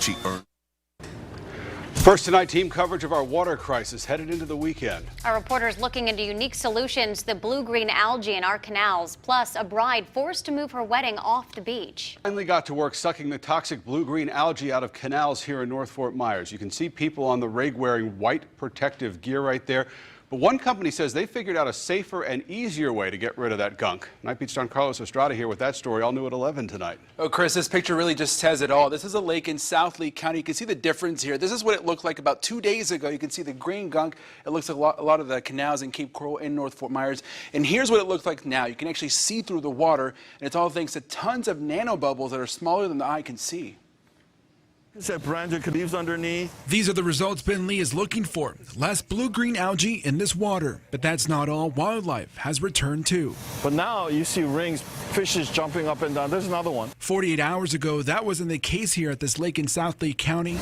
she earned. First tonight, team coverage of our water crisis headed into the weekend. Our reporters looking into unique solutions to the blue-green algae in our canals, plus a bride forced to move her wedding off the beach. Finally got to work sucking the toxic blue-green algae out of canals here in North Fort Myers. You can see people on the rig wearing white protective gear right there. But one company says they figured out a safer and easier way to get rid of that gunk. Night Beat's John Carlos Estrada here with that story, all new at 11 tonight. Oh, Chris, this picture really just says it all. This is a lake in South Lee County. You can see the difference here. This is what it looked like about 2 days ago. You can see the green gunk. It looks like a lot of the canals in Cape Coral in North Fort Myers. And here's what it looks like now. You can actually see through the water, and it's all thanks to tons of nanobubbles that are smaller than the eye can see. Leaves underneath. These are the results Ben Lee is looking for. Less blue-green algae in this water. But that's not all. Wildlife has returned too. But now you see rings, fishes jumping up and down. There's another one. 48 hours ago, that wasn't the case here at this lake in South Lee County.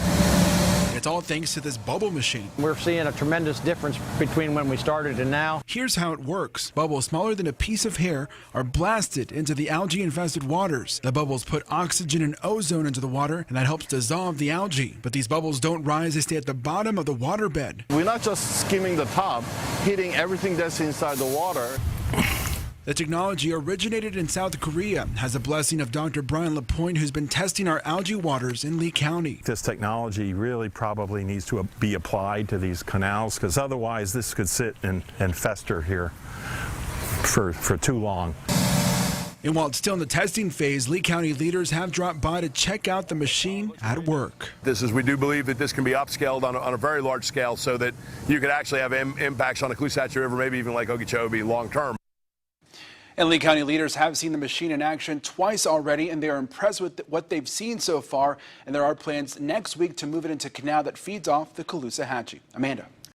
It's all thanks to this bubble machine. We're seeing a tremendous difference between when we started and now. Here's how it works. Bubbles smaller than a piece of hair are blasted into the algae-infested waters. The bubbles put oxygen and ozone into the water, and that helps dissolve the algae. But these bubbles don't rise, they stay at the bottom of the waterbed. We're not just skimming the top, hitting everything that's inside the water. The technology originated in South Korea, has the blessing of Dr. Brian LaPointe, who's been testing our algae waters in Lee County. This technology really probably needs to be applied to these canals, because otherwise this could sit and fester here for too long. And while it's still in the testing phase, Lee County leaders have dropped by to check out the machine at work. We do believe that this can be upscaled on a very large scale so that you could actually have impacts on the Clusatchie River, maybe even Lake Okeechobee long term. And Lee County leaders have seen the machine in action twice already, and they are impressed with what they've seen so far. And there are plans next week to move it into a canal that feeds off the Caloosahatchee. Amanda.